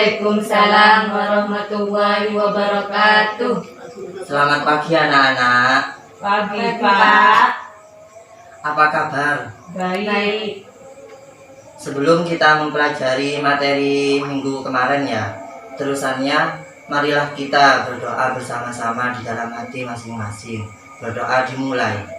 Waalaikumsalam warahmatullahi wabarakatuh. Selamat pagi anak-anak. Pagi, Pak. Apa kabar? Baik. Sebelum kita mempelajari materi minggu kemarin ya, terusannya marilah kita berdoa bersama-sama di dalam hati masing-masing. Berdoa dimulai.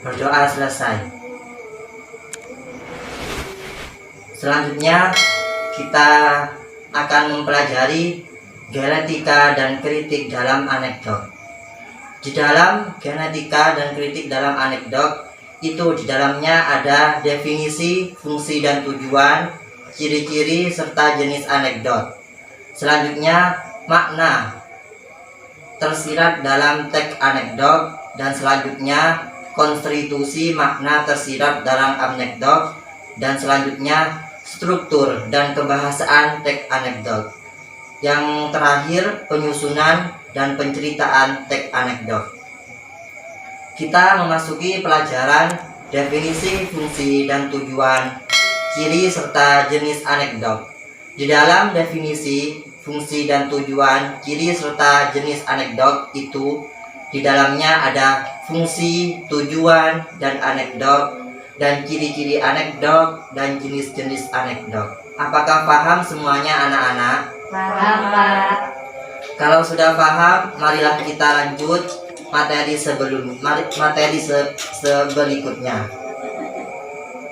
Berdoa selesai. Selanjutnya kita akan mempelajari genetika dan kritik dalam anekdot. Di dalam genetika dan kritik dalam anekdot itu di dalamnya ada definisi, fungsi dan tujuan, ciri-ciri serta jenis anekdot. Selanjutnya makna tersirat dalam teks anekdot, dan selanjutnya konstitusi makna tersirat dalam anekdot, dan selanjutnya struktur dan kebahasaan teks anekdot. Yang terakhir penyusunan dan penceritaan teks anekdot. Kita memasuki pelajaran definisi, fungsi dan tujuan, ciri serta jenis anekdot. Di dalam definisi, fungsi dan tujuan, ciri serta jenis anekdot itu di dalamnya ada fungsi, tujuan, dan anekdot, dan ciri-ciri anekdot, dan jenis-jenis anekdot. Apakah paham semuanya anak-anak? Paham, Pak. Kalau sudah paham, marilah kita lanjut materi berikutnya.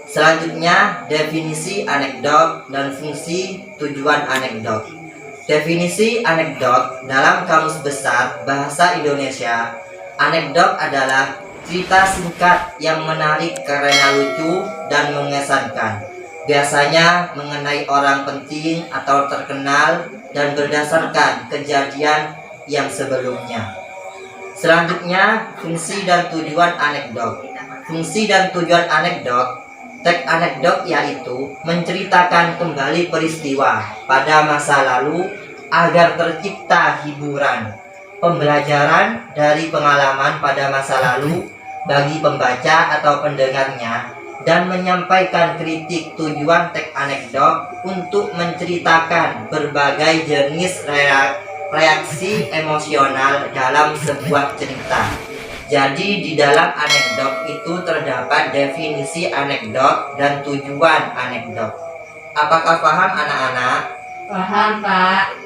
Selanjutnya, definisi anekdot dan fungsi tujuan anekdot. Definisi anekdot dalam Kamus Besar Bahasa Indonesia, anekdot adalah cerita singkat yang menarik karena lucu dan mengesankan, biasanya mengenai orang penting atau terkenal dan berdasarkan kejadian yang sebelumnya. Selanjutnya, fungsi dan tujuan anekdot. Fungsi dan tujuan anekdot, teks anekdot yaitu menceritakan kembali peristiwa pada masa lalu agar tercipta hiburan, pembelajaran dari pengalaman pada masa lalu bagi pembaca atau pendengarnya, dan menyampaikan kritik. Tujuan teks anekdot untuk menceritakan berbagai jenis reaksi emosional dalam sebuah cerita. Jadi di dalam anekdot itu terdapat definisi anekdot dan tujuan anekdot. Apakah paham anak-anak? Paham, Pak.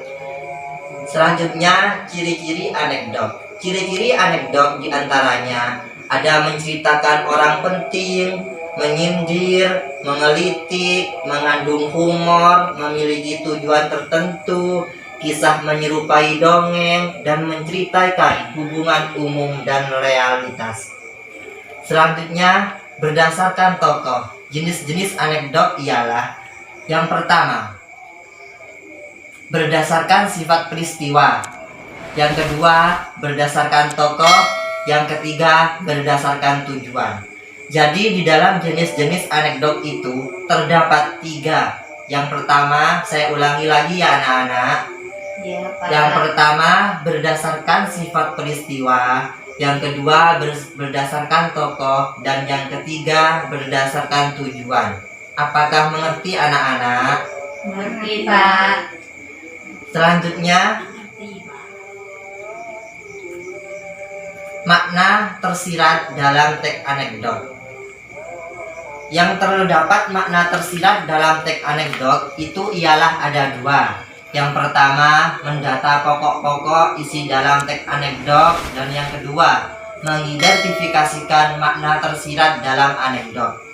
Selanjutnya ciri-ciri anekdot. Ciri-ciri anekdot diantaranya ada menceritakan orang penting, menyindir, mengelitik, mengandung humor, memiliki tujuan tertentu, kisah menyerupai dongeng, dan menceritakan hubungan umum dan realitas. Selanjutnya berdasarkan tokoh. Jenis-jenis anekdot ialah: yang pertama, berdasarkan sifat peristiwa. Yang kedua, berdasarkan tokoh. Yang ketiga, berdasarkan tujuan. Jadi di dalam jenis-jenis anekdot itu terdapat 3. Yang pertama, saya ulangi lagi ya anak-anak. Ya, Pak. Yang pertama berdasarkan sifat peristiwa, yang kedua berdasarkan tokoh, dan yang ketiga berdasarkan tujuan. Apakah mengerti anak-anak? Mengerti, Pak. Selanjutnya, makna tersirat dalam teks anekdot. Yang terdapat makna tersirat dalam teks anekdot itu ialah ada 2. Yang pertama, mendata pokok-pokok isi dalam teks anekdot, dan yang kedua, mengidentifikasikan makna tersirat dalam anekdot.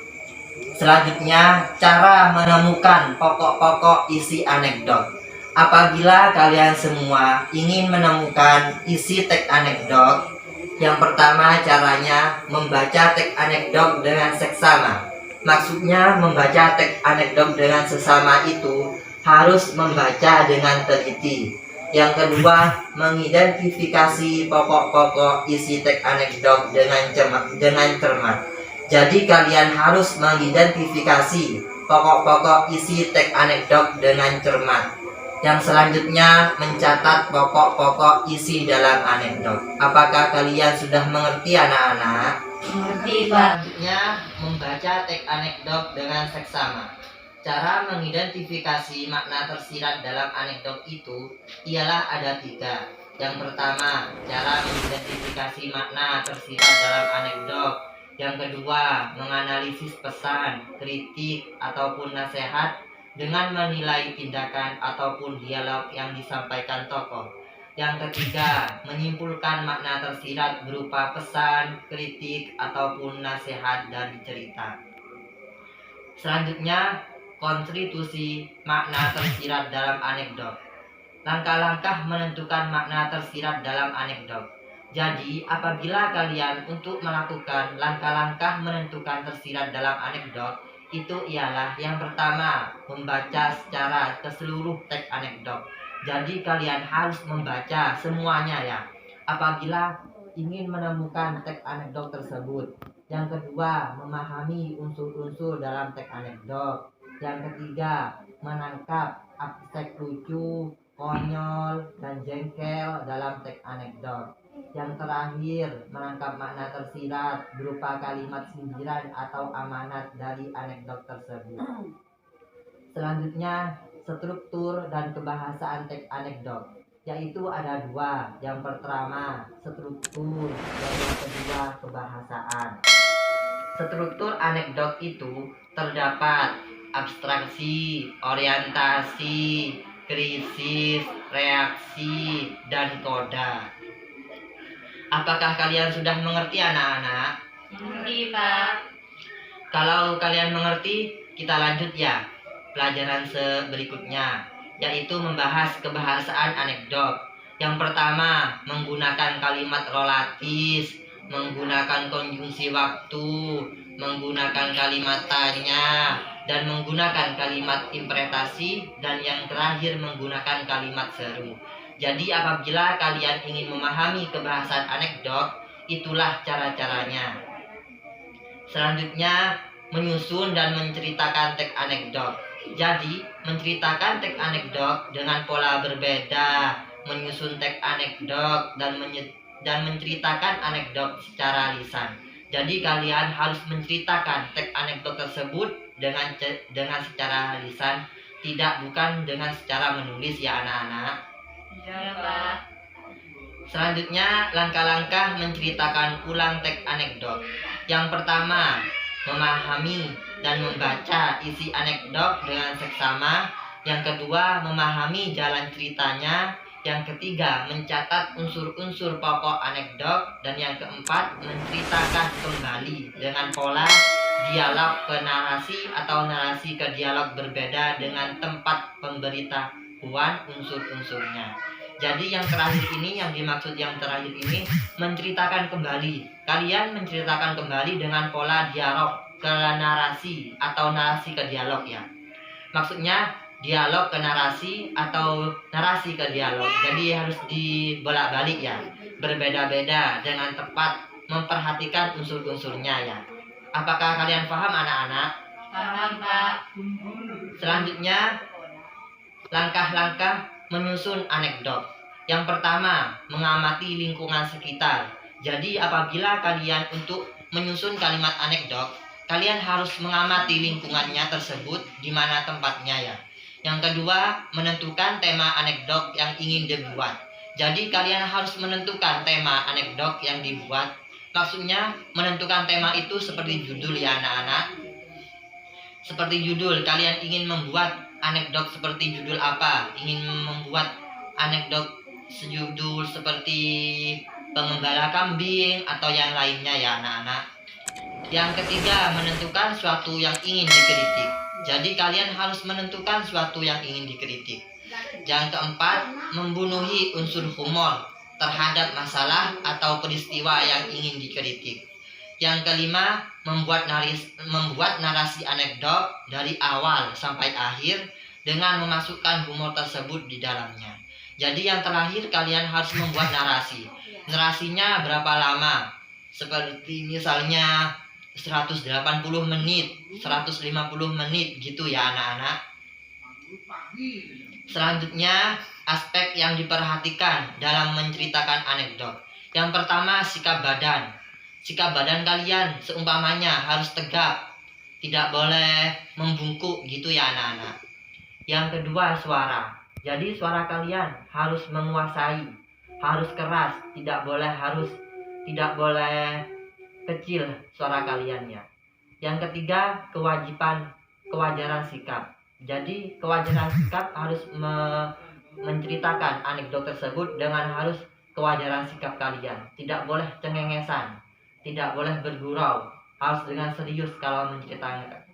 Selanjutnya, cara menemukan pokok-pokok isi anekdot. Apabila kalian semua ingin menemukan isi teks anekdot, yang pertama caranya membaca teks anekdot dengan seksama. Maksudnya membaca teks anekdot dengan sesama itu harus membaca dengan teliti. Yang kedua, mengidentifikasi pokok-pokok isi teks anekdot dengan cermat. Jadi kalian harus mengidentifikasi pokok-pokok isi teks anekdot dengan cermat. Yang selanjutnya, mencatat pokok-pokok isi dalam anekdot. Apakah kalian sudah mengerti anak-anak? Mengerti, Pak. Selanjutnya, membaca teks anekdot dengan seksama. Cara mengidentifikasi makna tersirat dalam anekdot itu ialah ada 3. Yang pertama, cara mengidentifikasi makna tersirat dalam anekdot. Yang kedua, menganalisis pesan, kritik, ataupun nasihat dengan menilai tindakan ataupun dialog yang disampaikan tokoh. Yang ketiga, menyimpulkan makna tersirat berupa pesan, kritik, ataupun nasihat dari cerita. Selanjutnya, konstitusi makna tersirat dalam anekdot. Langkah-langkah menentukan makna tersirat dalam anekdot. Jadi, apabila kalian untuk melakukan langkah-langkah menentukan tersirat dalam anekdot, itu ialah yang pertama, membaca secara keseluruh teks anekdot. Jadi kalian harus membaca semuanya ya, apabila ingin menemukan teks anekdot tersebut. Yang kedua, memahami unsur-unsur dalam teks anekdot. Yang ketiga, menangkap aspek lucu, konyol, dan jengkel dalam teks anekdot. Yang terakhir, menangkap makna tersirat berupa kalimat sindiran atau amanat dari anekdot tersebut. Selanjutnya, struktur dan kebahasaan teks anekdot, yaitu ada 2. Yang pertama, struktur, dan yang kedua, kebahasaan. Struktur anekdot itu terdapat abstraksi, orientasi, krisis, reaksi, dan koda. Apakah kalian sudah mengerti anak-anak? Mengerti, Pak. Kalau kalian mengerti, kita lanjut ya. Pelajaran berikutnya, yaitu membahas kebahasaan anekdot. Yang pertama, menggunakan kalimat relatif, menggunakan konjungsi waktu, menggunakan kalimat tanya, dan menggunakan kalimat interpretasi, dan yang terakhir menggunakan kalimat seru. Jadi apabila kalian ingin memahami kebahasaan anekdot, itulah cara-caranya. Selanjutnya, menyusun dan menceritakan teks anekdot. Jadi, menceritakan teks anekdot dengan pola berbeda, menyusun teks anekdot, dan menceritakan anekdot secara lisan. Jadi, kalian harus menceritakan teks anekdot tersebut dengan secara lisan, bukan dengan secara menulis ya anak-anak. Ya, Pak. Selanjutnya, langkah-langkah menceritakan ulang teks anekdot. Yang pertama, memahami dan membaca isi anekdot dengan seksama. Yang kedua, memahami jalan ceritanya. Yang ketiga, mencatat unsur-unsur pokok anekdot. Dan yang keempat, menceritakan kembali dengan pola dialog ke narasi atau narasi ke dialog berbeda dengan tempat pemberitahuan unsur-unsurnya. Jadi yang terakhir ini, yang dimaksud yang terakhir ini, menceritakan kembali. Kalian menceritakan kembali dengan pola dialog ke narasi atau narasi ke dialog ya. Maksudnya dialog ke narasi atau narasi ke dialog. Jadi harus dibolak-balik ya. Berbeda-beda dengan tepat memperhatikan unsur-unsurnya ya. Apakah kalian paham anak-anak? Paham, Pak. Selanjutnya, langkah-langkah menyusun anekdot. Yang pertama, mengamati lingkungan sekitar. Jadi apabila kalian untuk menyusun kalimat anekdot, kalian harus mengamati lingkungannya tersebut, di mana tempatnya ya. Yang kedua, menentukan tema anekdot yang ingin dibuat. Jadi kalian harus menentukan tema anekdot yang dibuat. Maksudnya menentukan tema itu seperti judul ya anak-anak. Seperti judul, kalian ingin membuat anekdot seperti judul apa? Ingin membuat anekdot sejudul seperti pengembala kambing atau yang lainnya ya anak-anak. Yang ketiga, menentukan suatu yang ingin dikritik. Jadi kalian harus menentukan suatu yang ingin dikritik. Yang keempat, membunuhi unsur humor terhadap masalah atau peristiwa yang ingin dikritik. Yang kelima, membuat narasi anekdot dari awal sampai akhir dengan memasukkan humor tersebut di dalamnya. Jadi yang terakhir, kalian harus membuat narasi. Narasinya berapa lama? Seperti misalnya 180 menit, 150 menit gitu ya anak-anak. Selanjutnya, aspek yang diperhatikan dalam menceritakan anekdot. Yang pertama, sikap badan. sikap badan kalian seumpamanya harus tegap, tidak boleh membungkuk gitu ya anak-anak. Yang kedua, suara. Jadi suara kalian harus menguasai, harus keras, tidak boleh kecil suara kaliannya. Yang ketiga, kewajaran sikap. Jadi kewajaran sikap harus menceritakan anekdot tersebut dengan harus kewajaran sikap kalian. Tidak boleh cengengesan, tidak boleh bergurau, harus dengan serius kalau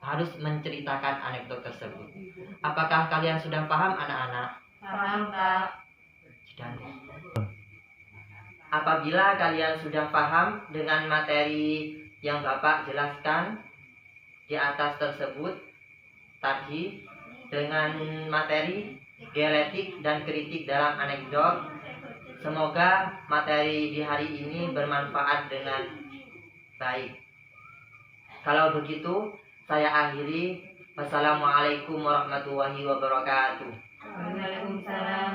harus menceritakan anekdot tersebut. Apakah kalian sudah paham anak-anak? Paham, Pak. Dan apabila kalian sudah paham dengan materi yang Bapak jelaskan di atas tersebut tadi, dengan materi dialektik dan kritik dalam anekdot, semoga materi di hari ini bermanfaat dengan baik. Kalau begitu, saya akhiri. Wassalamualaikum warahmatullahi wabarakatuh. Waalaikumsalam.